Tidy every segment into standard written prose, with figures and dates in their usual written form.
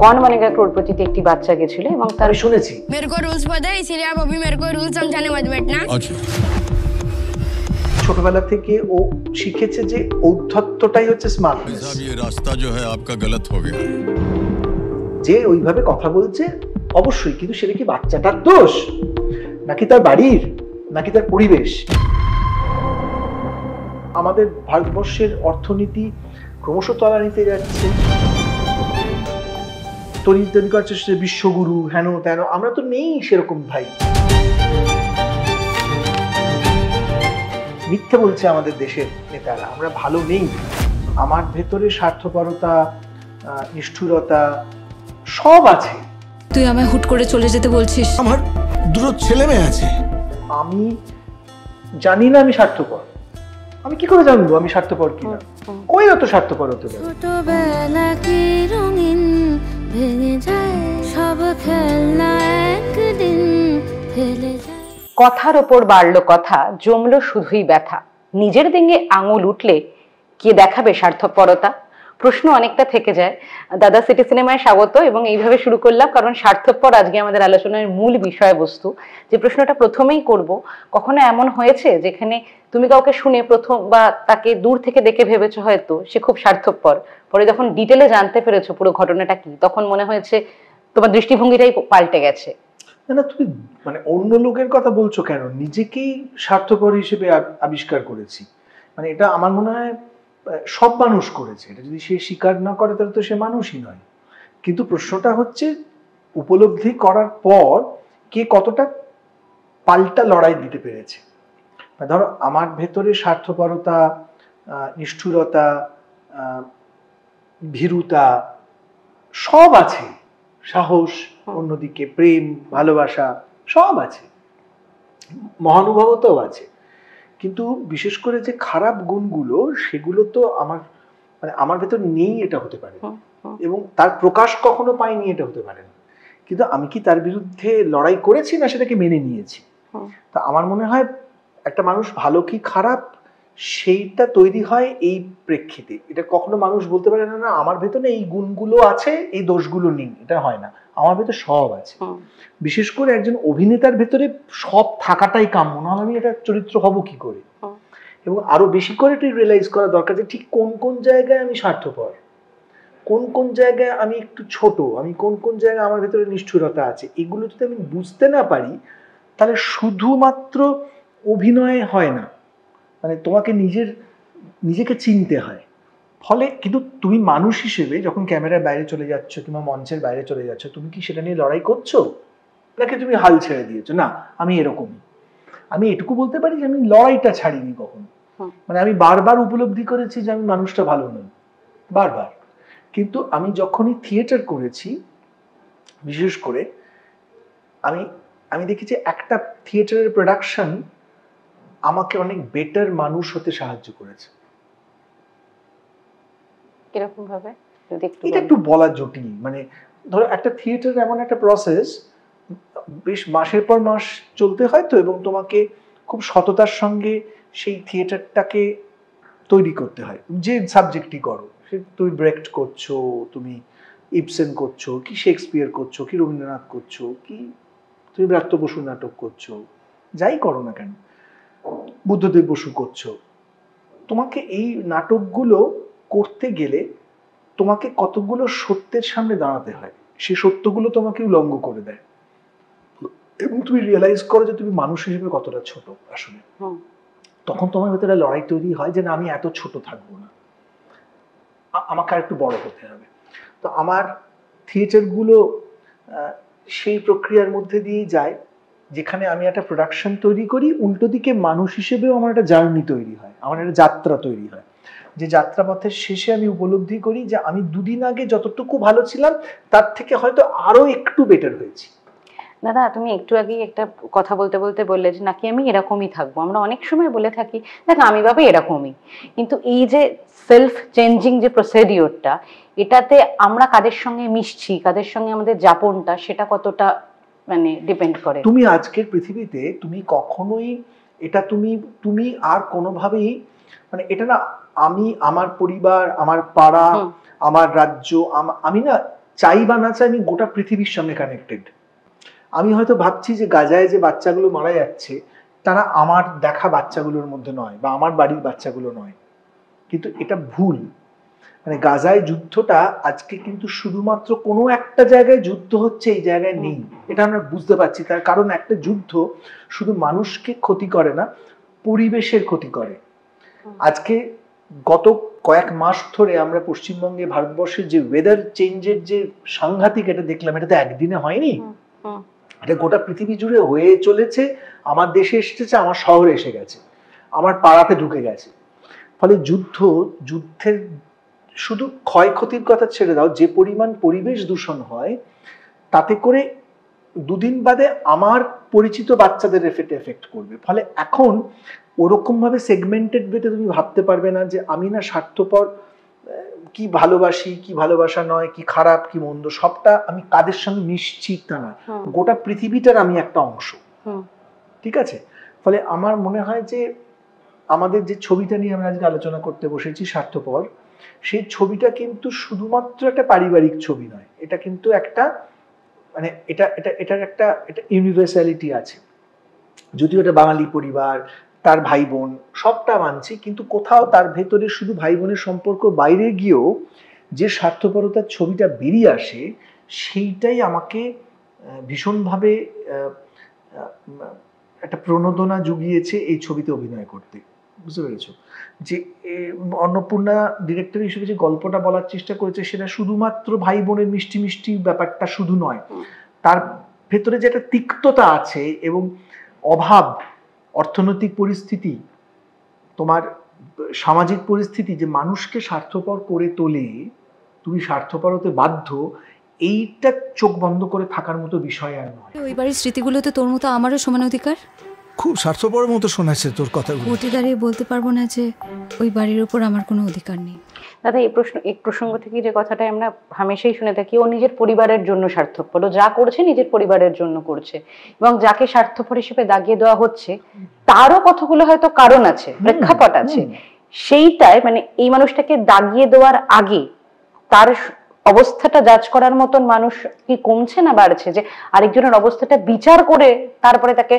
कौन बनेगा करोड़पतिতে একটি বাচ্চা গেছিল এবং তার শুনেছি मेरे को रूल्स पता है इसीलिए आप अभी मेरे को रूल्स समझाने मत बैठना। अच्छा ছোটবেলা থেকে ও শিখেছে যে ঔদ্ধত্যটাই হচ্ছে স্মার্টনেস। साहब ये रास्ता जो है आपका गलत हो गया। যে ওইভাবে কথা বলছে অবশ্যই, কিন্তু সেটা কি বাচ্চাটার দোষ নাকি তার বাড়ির নাকি তার পরিবেশ? আমাদের ভারতবর্ষের অর্থনীতি ক্রমশ তলানিতে যাচ্ছে। তৈরি করছে সে বিশ্বগুরু হেন তেন, আমরা তো নেই সেরকম ভাই। মিথ্যে বলছে আমাদের দেশের নেতারা, আমরা ভালো নেই। আমার ভেতরে স্বার্থপরতা, নিষ্ঠুরতা সব আছে। তুই আমায় হুট করে চলে যেতে বলছিস? আমার দুটো ছেলে মেয়ে আছে। আমি জানি না আমি স্বার্থপর। আমি কি করে জানবো আমি স্বার্থপর কিনা? কই অত স্বার্থপর হতে পারে? ছোটবেলা কি রঙিন ভেঙে যায়, সব খেলনা একদিন ফেলে যায়। কথার ওপর বাড়লো কথা, জমলো শুধুই ব্যথা। নিজের দিকে আঙুল উঠলে কে দেখাবে স্বার্থপরতা? প্রশ্ন অনেকটা থেকে যায়। দাদা সিটি সিনেমায় স্বাগত, এবং এইভাবে শুরু করলাম কারণ স্বার্থপর আজকে আমাদের আলোচনার মূল বিষয়বস্তু। যে প্রশ্নটা প্রথমেই করব, কখনো এমন হয়েছে যেখানে তুমি কাউকে শুনে প্রথম বা তাকে দূর থেকে দেখে ভেবেছো হয়তো সে খুব স্বার্থপর, পরে যখন ডিটেলে জানতে পেরেছো পুরো ঘটনাটা কি, তখন মনে হয়েছে তোমার দৃষ্টিভঙ্গিটাই পাল্টে গেছে? না তুমি মানে অন্য লোকের কথা বলছো কেন? নিজেকেই স্বার্থপর হিসেবে আবিষ্কার করেছি। মানে এটা আমার মনে হয় সব মানুষ করেছে। এটা যদি সে স্বীকার না করে তাহলে তো সে মানুষই নয়। কিন্তু প্রশ্নটা হচ্ছে উপলব্ধি করার পর কে কতটা পাল্টা লড়াই দিতে পেরেছে। ধরো আমার ভেতরে স্বার্থপরতা, নিষ্ঠুরতা, ভীরুতা সব আছে, সাহস, অন্যদিকে প্রেম, ভালোবাসা সব আছে, মহানুভবতাও আছে। কিন্তু বিশেষ করে যে খারাপ গুণগুলো সেগুলো তো আমার ভেতর নেই, এটা হতে পারে, এবং তার প্রকাশ কখনো পাইনি, এটা হতে পারে না। কিন্তু আমি কি তার বিরুদ্ধে লড়াই করেছি না সেটাকে মেনে নিয়েছি? তা আমার মনে হয় একটা মানুষ ভালো কি খারাপ সেইটা তৈরি হয় এই প্রেক্ষিতে। এটা কখনো মানুষ বলতে পারে না, না আমার ভেতরে এই গুণগুলো আছে এই দোষগুলো নেই, এটা হয় না। আমার ভেতরে সব আছে। বিশেষ করে একজন অভিনেতার ভেতরে সব থাকাটাই কাম্য, না আমি এটা চরিত্র হব কি করে। এবং আরো বেশি করে এটা রিয়েলাইজ করা দরকার যে ঠিক কোন কোন জায়গায় আমি স্বার্থপর, কোন কোন জায়গায় আমি একটু ছোট, আমি কোন কোন জায়গায় আমার ভেতরে নিষ্ঠুরতা আছে। এগুলো যদি আমি বুঝতে না পারি তাহলে শুধুমাত্র অভিনয় হয় না, মানে তোমাকে নিজেকে চিনতে হয়। ফলে কিন্তু তুমি মানুষ হিসেবে যখন ক্যামেরার বাইরে চলে যাচ্ছ কিংবা মঞ্চের বাইরে চলে যাচ্ছ, তুমি কি সেটা নিয়ে লড়াই করছো নাকি তুমি হাল ছেড়ে দিয়েছো? না, আমি এরকমই। আমি এটুকু বলতে পারি যে আমি লড়াইটা ছাড়িনি কখনো। মানে আমি বারবার উপলব্ধি করেছি যে আমি মানুষটা ভালো নই, বারবার। কিন্তু আমি যখনই থিয়েটার করেছি, বিশেষ করে আমি দেখেছি একটা থিয়েটারের প্রোডাকশন আমাকে অনেক বেটার মানুষ হতে সাহায্য করেছে। কিরকম ভাবে এটা একটু বলা জটিল। মানে ধরো একটা থিয়েটার এমন একটা প্রসেস, বেশ মাসের পর মাস চলতে হয় তো, এবং তোমাকে খুব সততার সঙ্গে সেই থিয়েটারটাকে তৈরি করতে হয়। যে সাবজেক্টই করো, সে তুমি ব্রেক্ট করছো, তুমি ইবসেন করছো, কি শেক্সপিয়ার করছো, কি রবীন্দ্রনাথ করছো, কি তুমি ব্রাত্য বসু নাটক করছো, যাই করো না কেন, বুদ্ধদেব বসু করছো, তোমাকে এই নাটকগুলো করতে গেলে তোমাকে কতগুলো সত্যের সামনে দাঁড়াতে হয়, সেই সত্যগুলো তোমাকে উলঙ্গ করে দেয়, এবং তুমি রিয়েলাইজ করো যে তুমি মানুষ হিসেবে কতটা ছোট আসলে। তখন তোমার ভেতরে লড়াই তৈরি হয় যে না, আমি এত ছোট থাকবো না, আমাকে আর একটু বড় হতে হবে। তো আমার থিয়েটারগুলো সেই প্রক্রিয়ার মধ্যে দিয়ে যায়, যেখানে আমি একটা প্রোডাকশন তৈরি করি, উল্টো দিকে মানুষ হিসেবেও আমার একটা জার্নি তৈরি হয়, আমার একটা যাত্রা তৈরি হয়। যে যাত্রাপথের শেষে আমি উপলব্ধি করি যে আমি দুদিন আগে যতটুকু ভালো ছিলাম তার থেকে হয়তো আরো একটু বেটার হয়েছি। দাদা তুমি একটু আগেই একটা কথা বলতে বলতে বললে যে নাকি আমি এরকমই থাকবো। আমরা অনেক সময় বলে থাকি দেখো আমি বাবা এরকমই, কিন্তু এই যে সেলফ চেঞ্জিং যে প্রসিডিওরটা, এটাতে আমরা কাদের সঙ্গে মিশছি, কাদের সঙ্গে আমাদের যাপনটা, সেটা কতটা মানে ডিপেন্ড করে। তুমি আজকের পৃথিবীতে তুমি কখনোই এটা তুমি আর কোনোভাবেই মানে এটা না আমি আমার পরিবার, আমার পাড়া, আমার রাজ্য, আমি না চাই বা না চাই আমি গোটা পৃথিবীর সঙ্গে কানেক্টেড। আমি হয়তো ভাবছি যে গাজায় যে বাচ্চাগুলো মারা যাচ্ছে তারা আমার দেখা বাচ্চাগুলোর মধ্যে নয় বা আমার বাড়ির বাচ্চাগুলো নয়, কিন্তু এটা ভুল। মানে গাজায় যুদ্ধটা আজকে কিন্তু শুধুমাত্র কোনো একটা জায়গায় যুদ্ধ হচ্ছে এই জায়গায় নেই, এটা আমরা বুঝতে পারছি। তার কারণ একটা যুদ্ধ শুধু মানুষকে ক্ষতি করে না, পরিবেশের ক্ষতি করে। আজকে গত কয়েক মাস ধরে আমরা পশ্চিমবঙ্গে ভারতবর্ষের যে ওয়েদার চেঞ্জের যে সাংঘাতিক, এটা দেখলাম, এটা তো একদিনে হয়নি, এটা গোটা পৃথিবী জুড়ে হয়ে চলেছে। আমার দেশে এসেছে, আমার শহরে এসে গেছে, আমার পাড়াতে ঢুকে গেছে। ফলে যুদ্ধের শুধু ক্ষয়ক্ষতির কথা ছেড়ে দাও, যে পরিমাণ পরিবেশ দূষণ হয় তাতে করে দুদিন বাদে আমার পরিচিত বাচ্চাদের এফেক্ট করবে। ফলে এখন ওরকম ভাবে সেগমেন্টেড বেতে তুমি ভাবতে পারবে না যে আমি না স্বার্থপর, কি ভালোবাসি কি ভালোবাসা নয়, কি খারাপ কি মন্দ, সবটা আমি কাদের সঙ্গে মিশছি তা না, গোটা পৃথিবীটার আমি একটা অংশ। ঠিক আছে? ফলে আমার মনে হয় যে আমাদের যে ছবিটা নিয়ে আমরা আজকে আলোচনা করতে বসেছি, স্বার্থপর, সেই ছবিটা কিন্তু শুধুমাত্র একটা পারিবারিক ছবি নয়, এটা কিন্তু একটা মানে এটার একটা ইউনিভার্সালিটি আছে। যদিও এটা বাঙালি পরিবার, তার ভাই বোন সবটা মানছি, কিন্তু কোথাও তার ভেতরে শুধু ভাই বোনের সম্পর্ক বাইরে গিয়েও যে স্বার্থপরতার ছবিটা বেরিয়ে আসে, সেইটাই আমাকে ভীষণভাবে একটা প্রণোদনা জুগিয়েছে এই ছবিতে অভিনয় করতে। বুঝতে পেরেছ? যে অন্নপূর্ণা ডিরেক্টর হিসেবে যে গল্পটা বলার চেষ্টা করেছে সেটা শুধুমাত্র ভাই বোনের মিষ্টি মিষ্টি ব্যাপারটা শুধু নয়, তার ভেতরে যে একটা তিক্ততা আছে এবং অভাব, অর্থনৈতিক পরিস্থিতি, তোমার সামাজিক পরিস্থিতি যে মানুষকে স্বার্থপর করে তোলে, তুমি স্বার্থপর হতে বাধ্য, এইটা চোখ বন্ধ করে থাকার মতো বিষয় আর নয়। ওই বাড়ির স্মৃতিগুলোতে তোর মতো আমারও সমান অধিকার। খুব স্বার্থপরের মতো শোনাচ্ছে তোর কথাগুলো। কোর্টে দাঁড়িয়ে বলতে পারবো না যে ওই বাড়ির উপর আমার কোনো অধিকার নেই। দাদা, এই প্রসঙ্গ থেকে যে কথাটা আমরা হামেশাই শুনে থাকি, ও নিজের পরিবারের জন্য স্বার্থপর, ও যা করছে নিজের পরিবারের জন্য করছে, এবং যাকে স্বার্থপর হিসেবে দাগিয়ে দেওয়া হচ্ছে তারও কতগুলো হয়তো কারণ আছে, প্রেক্ষাপট আছে। সেইটাই মানে এই মানুষটাকে দাগিয়ে দেওয়ার আগে তার অবস্থাটা জাজ করার মতন মানুষ কি কমছে না বাড়ছে, যে আরেকজনের অবস্থাটা বিচার করে তারপরে তাকে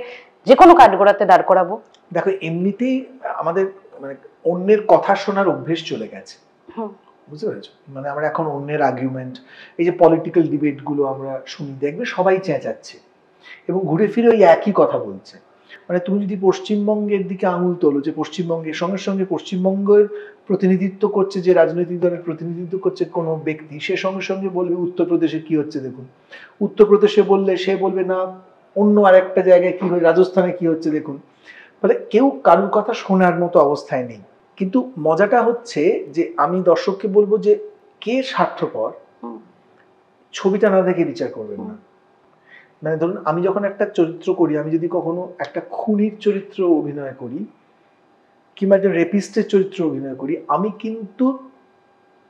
যে কোনো কাঠগড়াতে দাঁড় করাবো? দেখো, এমনিতেই আমাদের মানে অন্যের কথা শোনার অভ্যেস চলে গেছে। বুঝতে পেরেছো? মানে আমরা এখন অন্যের আর্গুমেন্ট, এই যে পলিটিক্যাল ডিবেট গুলো আমরা শুনি, দেখবে সবাই চেঁচাচ্ছে এবং ঘুরে ফিরে ওই একই কথা বলছে। মানে তুমি যদি পশ্চিমবঙ্গের দিকে আঙুল তোলো, যে পশ্চিমবঙ্গের সঙ্গে সঙ্গে পশ্চিমবঙ্গের প্রতিনিধিত্ব করছে, যে রাজনৈতিক দলের প্রতিনিধিত্ব করছে কোনো ব্যক্তি, সে সঙ্গে সঙ্গে বলবে উত্তরপ্রদেশে কি হচ্ছে দেখুন। উত্তরপ্রদেশে বললে সে বলবে না অন্য আরেকটা জায়গায় কি হয়, রাজস্থানে কি হচ্ছে দেখুন। ফলে কেউ কারোর কথা শোনার মতো অবস্থায় নেই। কিন্তু মজাটা হচ্ছে যে আমি দর্শককে বলবো যে কে স্বার্থপর ছবিটা না দেখে বিচার করবেন না। মানে ধরুন আমি যখন একটা চরিত্র করি, আমি যদি কখনো একটা খুনির চরিত্র অভিনয় করি কিংবা একটা রেপিস্টের চরিত্র অভিনয় করি, আমি কিন্তু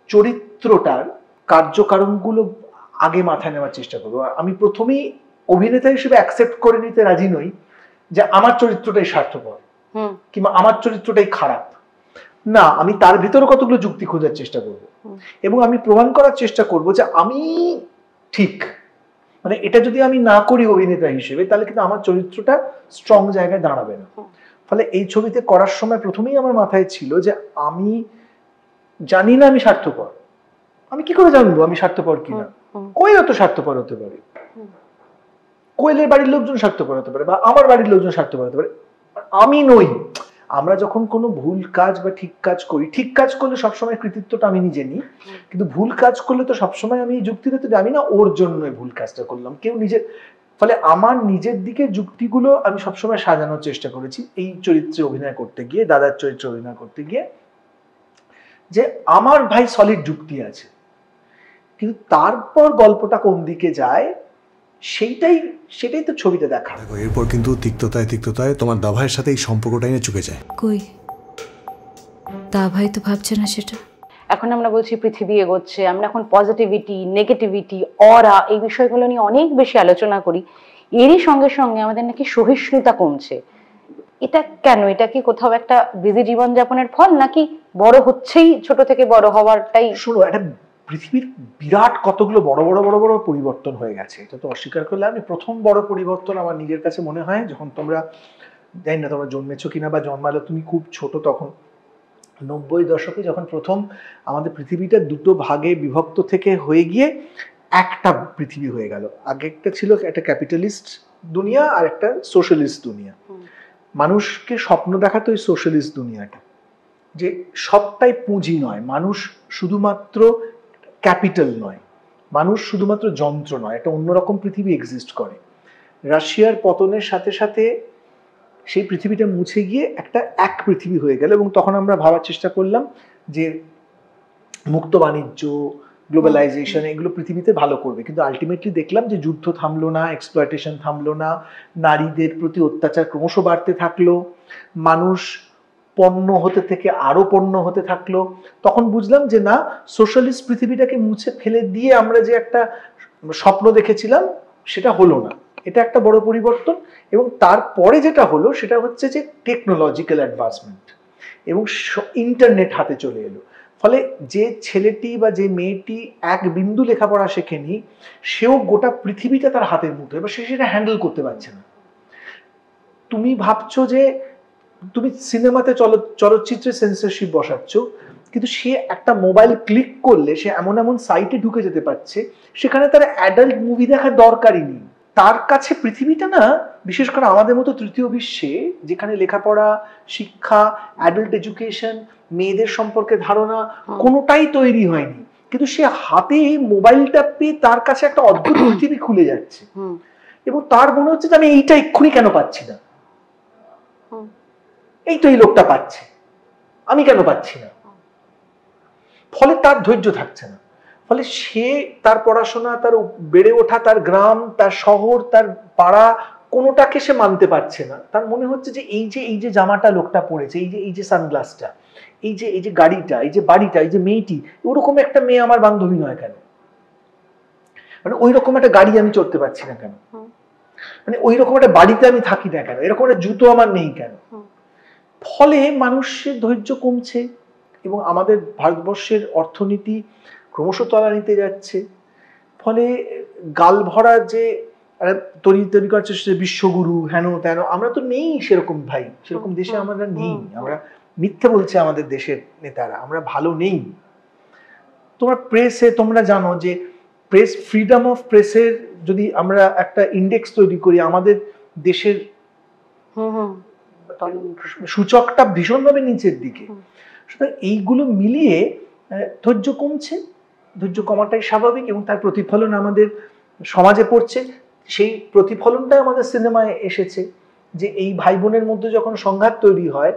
চরিত্রটার কার্যকারণগুলো আগে মাথায় নেওয়ার চেষ্টা করবো। আমি প্রথমেই অভিনেতা হিসেবে অ্যাকসেপ্ট করে নিতে রাজি নই যে আমার চরিত্রটাই স্বার্থপর কিংবা আমার চরিত্রটাই খারাপ। না, আমি তার ভিতরে কতগুলো যুক্তি খোঁজার চেষ্টা করব এবং আমি প্রমাণ করার চেষ্টা করব যে আমি ঠিক। মানে এটা যদি আমি না করি অভিনেতা হিসেবে, তাহলে কিন্তু আমার চরিত্রটা স্ট্রং জায়গায় দাঁড়াবে না। ফলে এই ছবিতে করার সময় প্রথমেই আমার মাথায় ছিল যে আমি জানি না আমি স্বার্থপর। আমি কি করে জানবো আমি স্বার্থপর কিনা? কোয়েল তো স্বার্থপর হতে পারে, কোয়েলের বাড়ির লোকজন স্বার্থপর হতে পারে, বা আমার বাড়ির লোকজন স্বার্থপর হতে পারে, আমি নই। আমরা যখন কোনো ভুল কাজ বা ঠিক কাজ করি, ঠিক কাজ করলে সবসময় কৃতিত্বটা আমি নিজে নিই, কিন্তু ভুল কাজ করলে তো সবসময় আমি যুক্তিতে তো আমি না ওর জন্যই ভুল কাজটা করলাম, কেউ নিজের। ফলে আমার নিজের দিকে যুক্তিগুলো আমি সবসময় সাজানোর চেষ্টা করেছি এই চরিত্রে অভিনয় করতে গিয়ে, দাদার চরিত্রে অভিনয় করতে গিয়ে, যে আমার ভাই সলিড যুক্তি আছে, কিন্তু তারপর গল্পটা কোন দিকে যায় সেটাই তো ছবিতে দেখা। এরপর কিন্তু তিক্ততায় তোমার দাভাইয়ের সাথে এই সম্পর্কটা নিয়ে চুকে যায়। কই দাভাই তো ভাবছে না সেটা। এখন আমরা বলছি পৃথিবী এগোচ্ছে, আমরা এখন পজিটিভিটি, নেগেটিভিটি, অরা, এই বিষয়গুলো নিয়ে অনেক বেশি আলোচনা করি। এরই সঙ্গে সঙ্গে আমাদের নাকি সহিষ্ণুতা কমছে। এটা কেন? এটা কি কোথাও একটা বিজি জীবনযাপনের ফল, নাকি বড় হচ্ছেই ছোট থেকে বড় হওয়ারটাই? শোনো, একটা পৃথিবীর বিরাট কতগুলো বড় বড় বড় বড় পরিবর্তন হয়ে গেছে, এটা তো অস্বীকার করলে আমি। প্রথম বড় পরিবর্তন আমার নিজের কাছে মনে হয় যখন তোমরা, জানি না তোমরা জন্মেছো কিনা বা জন্মালে তুমি খুব ছোট তখন, 90 দশকে যখন প্রথম আমাদের পৃথিবীটা দুটো ভাগে বিভক্ত থেকে হয়ে গিয়ে একটা পৃথিবী হয়ে গেল। আগে একটা ছিল একটা ক্যাপিটালিস্ট দুনিয়া আর একটা সোশ্যালিস্ট দুনিয়া। মানুষকে স্বপ্ন দেখাতো ওই সোশ্যালিস্ট দুনিয়াটা, যে সবটাই পুঁজি নয়, মানুষ শুধুমাত্র ক্যাপিটাল নয়, মানুষ শুধুমাত্র যন্ত্র নয়, একটা অন্যরকম পৃথিবী এক্সিস্ট করে। রাশিয়ার পতনের সাথে সাথে সেই পৃথিবীটা মুছে গিয়ে একটা এক পৃথিবী হয়ে গেল, এবং তখন আমরা ভাবার চেষ্টা করলাম যে মুক্ত বাণিজ্য, গ্লোবালাইজেশন এগুলো পৃথিবীতে ভালো করবে, কিন্তু আলটিমেটলি দেখলাম যে যুদ্ধ থামলো না, এক্সপ্লয়টেশন থামলো না, নারীদের প্রতি অত্যাচার ক্রমশ বাড়তে থাকলো, মানুষ পণ্য হতে থেকে আরো পণ্য হতে থাকলো। তখন বুঝলাম যে না, সোশ্যালিস্ট পৃথিবীটাকে মুছে ফেলে দিয়ে আমরা যে একটা স্বপ্ন দেখেছিলাম সেটা হলো না। এটা একটা বড় পরিবর্তন। এবং তারপরে যেটা হলো সেটা হচ্ছে যে টেকনোলজিক্যাল অ্যাডভান্সমেন্ট এবং ইন্টারনেট হাতে চলে এলো। ফলে যে ছেলেটি বা যে মেয়েটি এক বিন্দু লেখাপড়া শেখেনি, সেও গোটা পৃথিবীটা তার হাতের মুঠোয়, এবার সে সেটা হ্যান্ডেল করতে পারছে না। তুমি ভাবছো যে তুমি সিনেমাতে চলচ্চিত্রে সেন্সরশিপ বসাচ্ছ, কিন্তু সে একটা মোবাইল ক্লিক করলে সে এমন এমন সাইটে ঢুকে যেতে পারছে, সেখানে তার অ্যাডাল্ট মুভি দেখার দরকারই নেই। তার কাছে পৃথিবীটা না, বিশেষ করে আমাদের মতো তৃতীয় বিশ্বে যেখানে লেখাপড়া, শিক্ষা, অ্যাডাল্ট এডুকেশন, মেয়েদের সম্পর্কে ধারণা কোনোটাই তৈরি হয়নি, কিন্তু সে হাতে মোবাইলটা পেয়ে তার কাছে একটা অদ্ভুত পৃথিবী খুলে যাচ্ছে, এবং তার মনে হচ্ছে যে আমি এইটা এক্ষুনি কেন পাচ্ছি না, এই তো এই লোকটা পাচ্ছে, আমি কেন পাচ্ছি না। ফলে তার ধৈর্য থাকছে না। ফলে সে তার পড়াশোনা, তার বেড়ে ওঠা, তার গ্রাম, তার শহর, তার পাড়া, কোনোটাকে সে মানতে পারছে না। তার মনে হচ্ছে যে এই যে জামাটা লোকটা পরেছে, এই যে সানগ্লাসটা, এই যে গাড়িটা, এই যে বাড়িটা, এই যে মেয়েটি, ওরকম একটা মেয়ে আমার বান্ধবী নয় কেন, মানে ওই রকম একটা গাড়ি আমি চড়তে পারছি না কেন, মানে ওই রকম একটা বাড়িতে আমি থাকি না কেন, এরকম একটা জুতো আমার নেই কেন। ফলে মানুষের ধৈর্য কমছে এবং আমাদের ভারতবর্ষের অর্থনীতি ক্রমশ তলানিতে যাচ্ছে। ফলে গাল ভরা যে তৈরি করার চেষ্টা, বিশ্বগুরু হেন তেন, আমরা তো নেই সেরকম ভাই, সেরকম দেশে আমরা নেই। আমরা মিথ্যে বলছে আমাদের দেশের নেতারা, আমরা ভালো নেই। তোমার প্রেসে তোমরা জানো যে প্রেস, ফ্রিডম অফ প্রেসের যদি আমরা একটা ইন্ডেক্স তৈরি করি, আমাদের দেশের সূচকটা ভীষণভাবে নিচের দিকে। সুতরাং এইগুলো মিলিয়ে ধৈর্য কমছে, ধৈর্য কমাটাই স্বাভাবিক, এবং তার প্রতিফলন আমাদের সমাজে পড়ছে। সেই প্রতিফলনটাই আমাদের সিনেমায় এসেছে, যে এই ভাই বোনের মধ্যে যখন সংঘাত তৈরি হয়,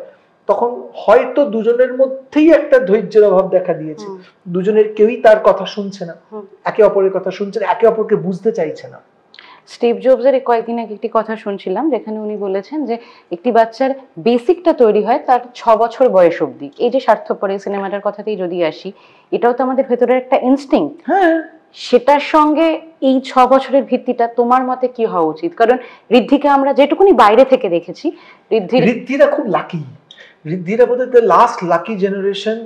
তখন হয়তো দুজনের মধ্যেই একটা ধৈর্যের অভাব দেখা দিয়েছে, দুজনের কেউই তার কথা শুনছে না, একে অপরের কথা শুনছে না, একে অপরকে বুঝতে চাইছে না। স্টিভ জবসের কয়েকদিন আগে একটি কথা শুনছিলাম, যেখানে উনি বলেছেন যে একটি বাচ্চার বেসিকটা তৈরি হয় তার 6 বছর বয়স অবধি। এই যে স্বার্থপর এই সিনেমাটার কথাতেই যদি আসি, এটাও তো আমাদের ভেতরের একটা ইনস্টিংক্ট। হ্যাঁ, সেটার সঙ্গে এই 6 বছরের ভিত্তিটা তোমার মতে কি হওয়া উচিত? কারণ ঋদ্ধিকে আমরা যেটুকুনি বাইরে থেকে দেখেছি, ঋদ্ধিরা খুব লাকি, ঋদ্ধিরা বোধহয় দ্য লাস্ট লাকি জেনারেশন,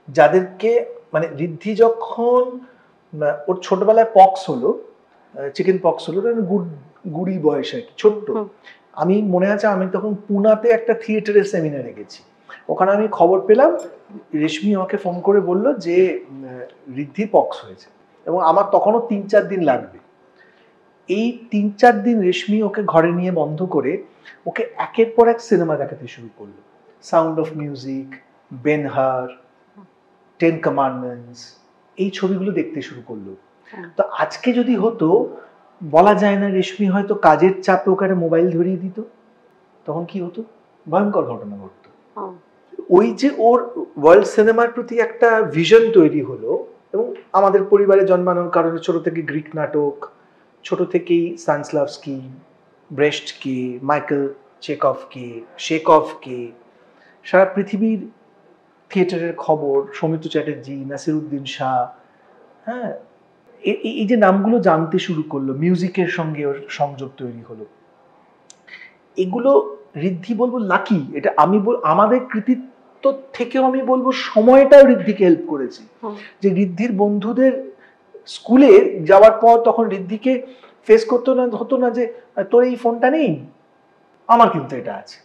যাদেরকে, মানে ঋদ্ধি যখন ওর ছোটবেলায় পক্স হলো, চিকেন পক্স হলো, গুড়ি বয়স আর কি, ছোট্ট। আমি মনে আছে আমি তখন পুনাতে একটা থিয়েটারের সেমিনারে গেছি, ওখানে আমি খবর পেলাম, রেশমি আমাকে ফোন করে বলল যে ঋদ্ধি পক্স হয়েছে, এবং আমার তখনও 3-4 দিন লাগবে। এই 3-4 দিন রেশমি ওকে ঘরে নিয়ে বন্ধ করে ওকে একের পর এক সিনেমা দেখাতে শুরু করলো। সাউন্ড অফ মিউজিক, বেনহার, 10 কমান্ডমেন্টস, এই ছবিগুলো দেখতে শুরু করলো। তো আজকে যদি হতো, বলা যায় না, রেশমি হয়তো কাজের চাপে ওকে মোবাইল ধরিয়ে দিত, তখন কি হতো? ভয়ঙ্কর ঘটনা ঘটতো। ওই যে ওর ওয়ার্ল্ড সিনেমার প্রতি একটা ভিশন তৈরি হলো, এবং আমাদের পরিবারে জন্মানোর কারণে ছোট থেকে গ্রিক নাটক, ছোট থেকেই স্টানিস্লাভস্কি, ব্রেস্টকে, মাইকেল চেকভকে, শেকভকে, সারা পৃথিবীর থিয়েটারের খবর, সৌমিত্র চ্যাটার্জি, নাসিরুদ্দিন শাহ, হ্যাঁ, এই যে নামগুলো জানতে শুরু করলো, মিউজিকের সঙ্গে ওর সংযোগ তৈরি হলো। এগুলো ঋদ্ধি বলবো লাকি, এটা আমি আমাদের কৃতিত্ব থেকেও আমি বলবো সময়টাও ঋদ্ধিকে হেল্প করেছে। যে ঋদ্ধির বন্ধুদের স্কুলে যাওয়ার পর তখন ঋদ্ধিকে ফেস করতে হতো না যে তোর এই ফোনটা নেই, আমার কিন্তু এটা আছে,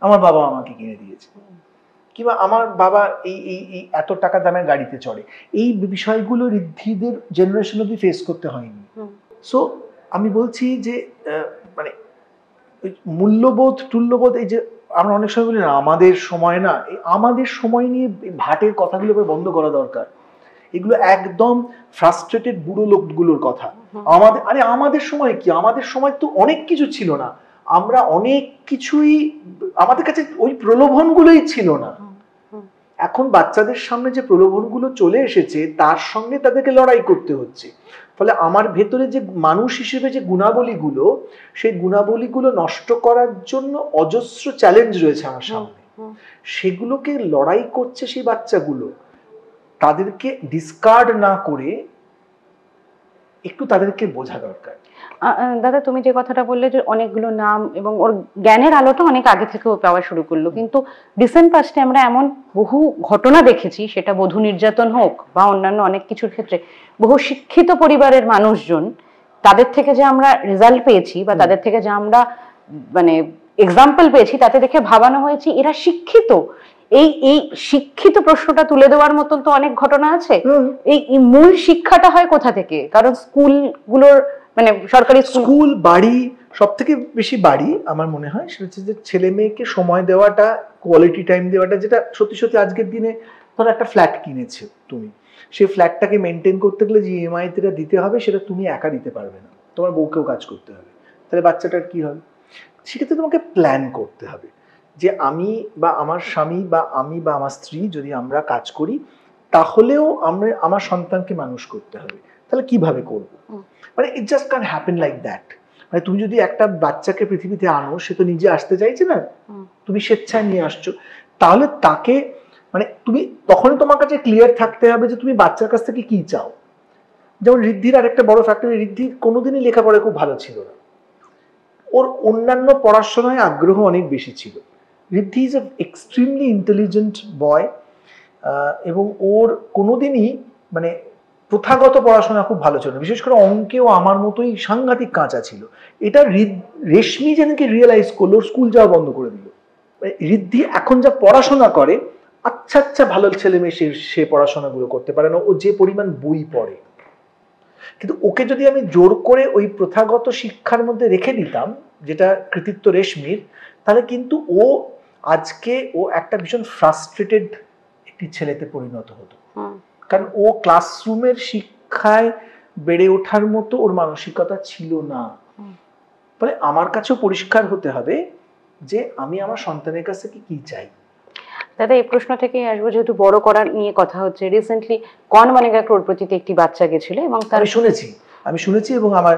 আমার বাবা আমাকে কিনে দিয়েছে, কিংবা আমার বাবা এই এই এই এত টাকা দামের গাড়িতে চড়ে। এই বিষয়গুলো ঋদ্ধিদের জেনারেশন অব্দি ফেস করতে হয়নি। সো আমি বলছি যে মানে মূল্যবোধ তুল্যবোধ, এই যে আমরা অনেক সময় বলি না আমাদের সময় না, এই আমাদের সময় নিয়ে ভাটের কথাগুলো বন্ধ করা দরকার। এগুলো একদম ফ্রাস্ট্রেটেড বুড়ো লোকগুলোর কথা। আমাদের সময় কি, আমাদের সময় তো অনেক কিছু ছিল না, আমরা অনেক কিছুই, আমাদের কাছে ওই প্রলোভনগুলোই ছিল না। এখন বাচ্চাদের সামনে যে প্রলোভনগুলো চলে এসেছে তার সঙ্গে তাদেরকে লড়াই করতে হচ্ছে। ফলে আমার ভেতরে যে মানুষ হিসেবে যে গুণাবলীগুলো, সেই গুণাবলীগুলো নষ্ট করার জন্য অজস্র চ্যালেঞ্জ রয়েছে আমার সামনে, সেগুলোকে লড়াই করছে সেই বাচ্চাগুলো। তাদেরকে ডিসকার্ড না করে একটু তাদেরকে বোঝা দরকার। দাদা তুমি যে কথাটা বললে যে অনেকগুলো নাম এবং ওর জ্ঞানের আলোটা অনেক আগে থেকে ও পাওয়া শুরু করলো, কিন্তু রিসেন্ট পাস্টে আমরা এমন বহু ঘটনা দেখেছি, সেটা বধূ নির্যাতন হোক বা অন্যান্য অনেক কিছুর ক্ষেত্রে, বহু শিক্ষিত পরিবারের মানুষজন তাদের থেকে যে আমরা রেজাল্ট পেয়েছি বা তাদের থেকে যে আমরা মানে এক্সাম্পল পেয়েছি, তাতে দেখে ভাবানো হয়েছে এরা শিক্ষিত। এই শিক্ষিত প্রশ্নটা তুলে দেওয়ার মতন তো অনেক ঘটনা আছে। এই মূল শিক্ষাটা হয় কোথা থেকে? কারণ স্কুলগুলোর মানে সরকারি স্কুল, বাড়ি, সব থেকে বেশি বাড়ি আমার মনে হয় সেটা হচ্ছে যে ছেলে মেয়েকে সময় দেওয়াটা, কোয়ালিটি টাইম দেওয়াটা। যেটা সত্যি সত্যি আজকের দিনে ধরো একটা ফ্ল্যাট কিনেছো তুমি, সেই ফ্ল্যাটটাকে মেনটেন করতে গেলে যে ইএমআইটা দিতে হবে সেটা তুমি একা দিতে পারবে না, তোমার বউকেও কাজ করতে হবে। তাহলে বাচ্চাটার কি হবে? সেক্ষেত্রে তোমাকে প্ল্যান করতে হবে যে আমি বা আমার স্বামী বা আমি বা আমার স্ত্রী যদি আমরা কাজ করি তাহলেও আমার সন্তানকে মানুষ করতে হবে। তাহলে কিভাবে করবো? মানে it just can happen like that. মানে তুমি যদি একটা বাচ্চাকে পৃথিবীতে আনো, সে তো নিজে আসতে চাইছে না, তুমি স্বেচ্ছায় নিয়ে আসছো, তাহলে তাকে মানে তুমি তখনই তোমার কাছে ক্লিয়ার থাকতে হবে যে তুমি বাচ্চার কাছ থেকে কি চাও। যেমন ঋদ্ধির আরেকটা বড় ফ্যাক্টর, ঋদ্ধি কোনোদিনই লেখাপড়ায় খুব ভালো ছিল না, ওর অন্যান্য পড়াশোনায় আগ্রহ অনেক বেশি ছিল। Riddhi is a extremely intelligent boy, এবং ওর কোনোদিনই মানে প্রথাগত পড়াশোনা খুব ভালো ছিল না, বিশেষ করে অঙ্কেও আমার মতোই সাংঘাতিক কাঁচা ছিল। এটা রেশমি যেদিনকে রিয়েলাইজ করলো, স্কুল যাওয়া বন্ধ করে দিল। ঋদ্ধি এখন যা পড়াশোনা করে, আচ্ছা আচ্ছা ভালো ছেলে মেয়ে সে পড়াশোনাগুলো করতে পারে না, ও যে পরিমাণ বই পড়ে। কিন্তু ওকে যদি আমি জোর করে ওই প্রথাগত শিক্ষার মধ্যে রেখে দিতাম, যেটা কৃতিত্ব রেশমির, তাহলে কিন্তু ও আজকে একটা ভীষণ ফ্রাস্ট্রেটেড একটি ছেলেতে পরিণত হতো। কারণ ও ক্লাসরুমের শিক্ষায় বেড়ে ওঠার মতো ওর মানসিকতা ছিল না। ফলে আমার কাছেও পরিষ্কার হতে হবে যে আমি আমার সন্তানের কাছ থেকে কি চাই। দাদা এই প্রশ্ন থেকে আসবো, যেহেতু বড় করার নিয়ে কথা হচ্ছে, রিসেন্টলি কন বনেগা ক্রোড়পতিতে একটি বাচ্চা গেছিল এবং তার আমি শুনেছি এবং আমার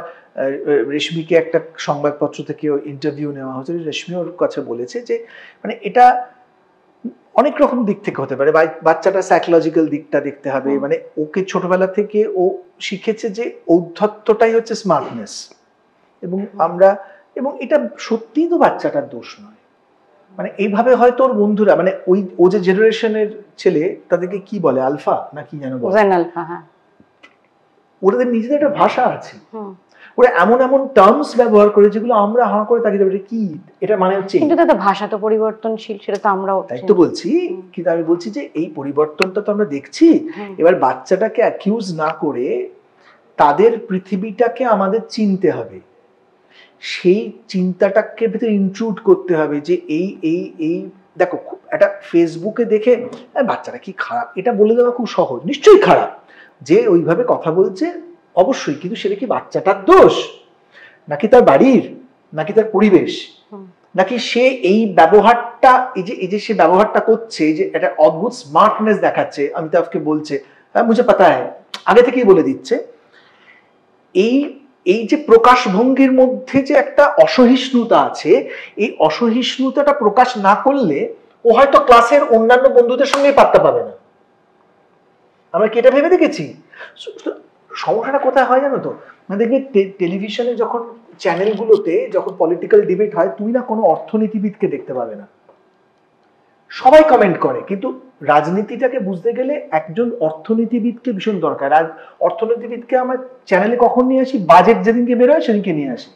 রেশমিকে একটা সংবাদপত্র থেকে ইন্টারভিউ নেওয়া হয়েছে, রেশমি ওর কাছে বলেছে যে মানে এটা অনেক রকম দিক থেকে হতে পারে। বাচ্চাটা সাইকোলজিক্যাল দিকটা দেখতে হবে, মানে ওকে ছোটবেলা থেকে ও শিখেছে যে ঔদ্ধত্যটাই হচ্ছে স্মার্টনেস, এবং এটা সত্যিই তো বাচ্চাটার দোষ নয়। মানে এইভাবে হয়তো ওর বন্ধুরা, মানে ও যে জেনারেশনের ছেলে তাদেরকে কি বলে, আলফা না কি যেন বলে, ওদের নিজেদের একটা ভাষা আছে, ওরা এমন এমন টার্মস ব্যবহার করে যেগুলো আমরা হাঁ করে তাকিয়ে দেবো কি এটা মানে হচ্ছে। কিন্তু দাদা ভাষা তো পরিবর্তনশীল, সেটা তো আমরাও তাই তো বলছি। কিন্তু আমি বলছি যে এই পরিবর্তনটা তো আমরা দেখছি। এবার বাচ্চাটাকে অ্যাকিউজ না করে তাদের পৃথিবীটাকে আমাদের চিনতে হবে, সেই চিন্তাটাকে ভিতরে ইনক্লুড করতে হবে যে এই দেখো একটা ফেসবুকে দেখে বাচ্চাটা কি খারাপ, এটা বলে দেওয়া খুব সহজ। নিশ্চয়ই খারাপ, যে ওইভাবে কথা বলছে অবশ্যই, কিন্তু সেটা কি বাচ্চাটার দোষ, নাকি তার বাড়ির, নাকি তার পরিবেশ, নাকি সে এই ব্যবহারটা এই যে সে ব্যবহারটা করছে, এই যে একটা অদ্ভুত স্মার্টনেস দেখাচ্ছে, অমিতাভকে বলছে হ্যাঁ মুঝে পাতা হ্যায়, আগে থেকেই বলে দিচ্ছে। এই যে প্রকাশভঙ্গির মধ্যে যে একটা অসহিষ্ণুতা আছে, এই অসহিষ্ণুতাটা প্রকাশ না করলে ও হয়তো ক্লাসের অন্যান্য বন্ধুদের সঙ্গে পাত্তা পাবে না। আমরা কি এটা ভেবে দেখেছি? সমস্যাটা কোথায় হয় জানো তো, মানে দেখবে টেলিভিশনে যখন চ্যানেলগুলোতে যখন পলিটিক্যাল ডিবেট হয়, তুই না কোনো অর্থনীতিবিদকে দেখতে পাবে না, সবাই কমেন্ট করে, কিন্তু রাজনীতিটাকে বুঝতে গেলে একজন অর্থনীতিবিদকে ভীষণ দরকার। আর অর্থনীতিবিদকে আমরা চ্যানেলে কখন নিয়ে আসি? বাজেট যেদিনকে বেরোয় সেদিনকে নিয়ে আসি।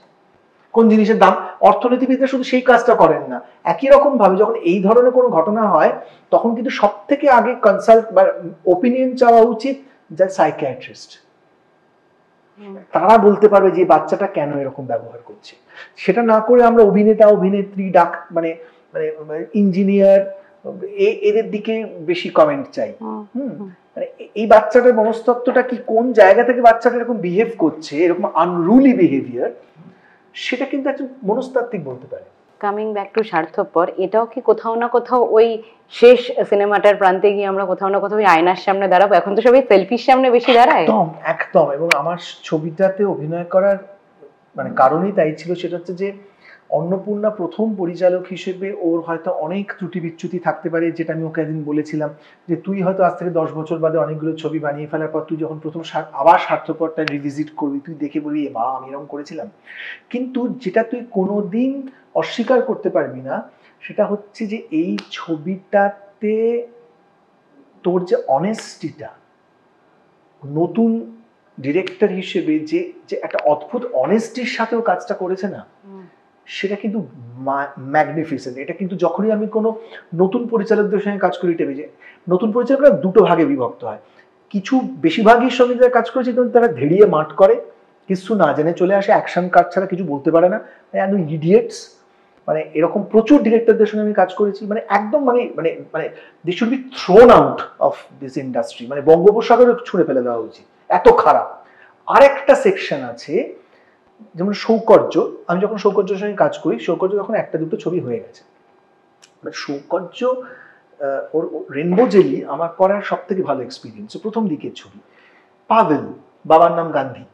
কোন জিনিসের দাম, অর্থনীতিবিদরা শুধু সেই কাজটা করেন না, একই রকম ভাবে যখন এই ধরনের কোনো ঘটনা হয় তখন কিন্তু সব থেকে আগে কনসাল্ট বা ওপিনিয়ন চাওয়া উচিত যার সাইকিয়াট্রিস্ট। তারা বলতে পারবে যে বাচ্চাটা কেন এরকম ব্যবহার করছে। সেটা না করে আমরা অভিনেতা অভিনেত্রী মানে ইঞ্জিনিয়ার এদের দিকে বেশি কমেন্ট চাই। মানে এই বাচ্চাটার মনস্তত্ত্বটা কি, কোন জায়গা থেকে বাচ্চাটা এরকম বিহেভ করছে, এরকম আনরুলি বিহেভিয়ার, সেটা কিন্তু একজন মনস্তাত্ত্বিক বলতে পারে। কামিং ব্যাক টু স্বার্থপর, এটাও কি কোথাও না কোথাও ওই শেষ সিনেমাটার প্রান্তে গিয়ে আমরা কোথাও না কোথাও ওই আয়নার সামনে দাঁড়াবো? এখন তো সবাই সেলফির সামনে বেশি দাঁড়ায়। একদম একদম। এবং আমার ছবিটাতে অভিনয় করার মানে কারণই তাই ছিল, সেটা হচ্ছে যে অন্নপূর্ণা প্রথম পরিচালক হিসেবে ওর হয়তো অনেক ত্রুটি বিচ্যুতি থাকতে পারে, যেটা আমি ওকে একদিন বলেছিলাম যে তুই হয়তো আজ থেকে 10 বছর বাদে অনেকগুলো ছবি বানিয়ে ফেলার পর তুই যখন প্রথম আবার স্বার্থপরটা রিভিজিট করবি, তুই দেখে বলবি বা আমি এরকম করেছিলাম। কিন্তু যেটা তুই কোনোদিন অস্বীকার করতে পারবি না সেটা হচ্ছে যে এই ছবিটাতে তোর যে অনেস্টিটা, নতুন ডিরেক্টর হিসেবে যে একটা অদ্ভুত অনেস্টির সাথেও কাজটা করেছে না, সেটা কিন্তু ম্যাগনিফিসেন্ট। এটা কিন্তু যখনই আমি কোনো নতুন পরিচালকদের সঙ্গে কাজ করি, টেবিলে নতুন পরিচালকরা দুটো ভাগে বিভক্ত হয়। কিছু বেশিরভাগই সঙ্গে যারা কাজ করেছে তারা ধেড়িয়ে মাঠ করে, কিছু না জেনে চলে আসে, অ্যাকশন কাট ছাড়া কিছু বলতে পারে না, একদম ইডিয়েটস। মানে এরকম প্রচুর ডিরেক্টরদের সঙ্গে আমি কাজ করেছি, মানে একদম মানে মানে মানে they should be thrown out of this industry, মানে বঙ্গোপসাগরে ছুঁড়ে ফেলে দেওয়া উচিত, এত খারাপ। আরেকটা সেকশন আছে যেমন সৌকর্য। আমি যখন সৌকর্যের সঙ্গে কাজ করি, সৌকর্য তখন একটা দুটো ছবি হয়ে গেছে। সৌকর্য ওর রেনবো জেলি আমার করার সব থেকে ভালো এক্সপিরিয়েন্স, প্রথম দিকের ছবি। পাভেল, বাবার নাম গান্ধী,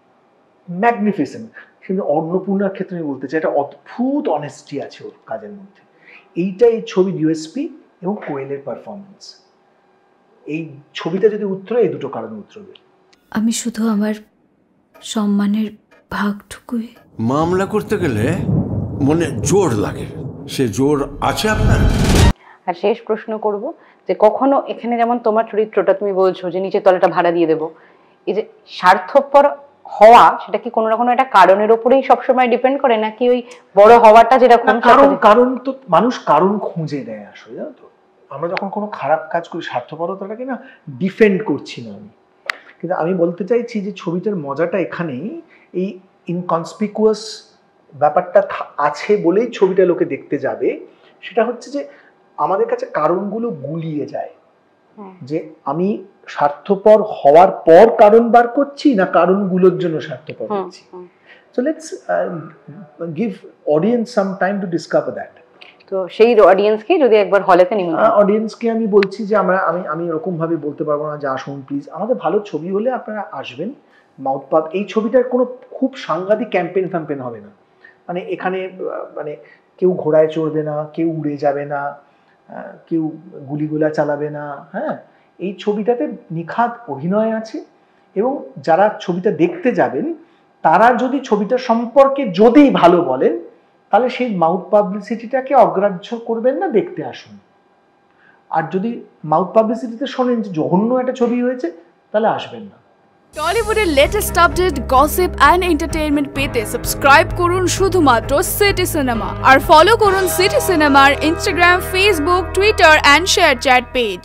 ম্যাগনিফিসেন্ট। কিন্তু অন্নপূর্ণার ক্ষেত্রে আমি বলতে চাই একটা অদ্ভুত অনেস্টি আছে ওর কাজের মধ্যে। এইটা এই ছবির ইউএসপি এবং কোয়েলের পারফরমেন্স। এই ছবিটা যদি উত্তরে, এই দুটো কারণে উত্তরবে। আমি শুধু আমার সম্মানের ভাগটুকুই। মামলা করতে গেলে মনে জোর লাগে, সে জোর আছে আপনার? আর শেষ প্রশ্ন করব যে কখনো এখানে যেমন তোমার চরিত্রটা তুমি বলছো যে নিচের তলাটা ভাড়া দিয়ে দেবো, এই যে স্বার্থপর হওয়া, সেটা কি কোনো না কোনো একটা কারণের উপরেই সবসময় ডিপেন্ড করে, নাকি ওই বড় হওয়াটা যেরকম? কারণ তো মানুষ কারণ খুঁজে নেয় আসলে, জানো তো। আমরা যখন কোনো খারাপ কাজ করি, স্বার্থপরতাটাকে না ডিফেন্ড করছি না আমি, কিন্তু আমি বলতে চাইছি যে ছবিটার মজাটা এখানেই, এই ইনকনসপিকুয়াস ব্যাপারটা আছে বলেই ছবিটা লোকে দেখতে যাবে। সেটা হচ্ছে যে আমাদের কাছে কারণগুলো গুলিয়ে যায়, যে আমি স্বার্থপর হওয়ার পর কারণ বার করছি না কারণগুলোর জন্য স্বার্থপর হচ্ছি। So let's give audience some time to discover that. তো সেই অডিয়েন্সকে যদি একবার হলেতে নিমন্ত্রণ, অডিয়েন্সকে আমি বলছি যে আমি এরকম ভাবে বলতে পারবো না যে আসুন প্লিজ, আমাদের ভালো ছবি হলে আপনারা আসবেন। মাউথ পাব, এই ছবিটার কোনো খুব সাংঘাতিক ক্যাম্পেইন ফ্যাম্পেন হবে না, মানে এখানে মানে কেউ ঘোড়ায় চড়বে না, কেউ উড়ে যাবে না, কেউ গুলিগোলা চালাবে না। হ্যাঁ, এই ছবিটাতে নিখাত অভিনয় আছে, এবং যারা ছবিটা দেখতে যাবেন তারা যদি ছবিটা সম্পর্কে যদি ভালো বলেন, তাহলে সেই মাউথ পাবলিসিটিটাকে অগ্রাহ্য করবেন না, দেখতে আসুন। আর যদি মাউথ পাবলিসিটিতে শোনেন যে জঘন্য একটা ছবি হয়েছে, তাহলে আসবেন না। টলিউডের latest update, gossip and entertainment পেতে সাবস্ক্রাইব করুন শুধুমাত্র সিটি সিনেমা, আর ফলো করুন সিটি সিনেমার Instagram, Facebook, Twitter and ShareChat page.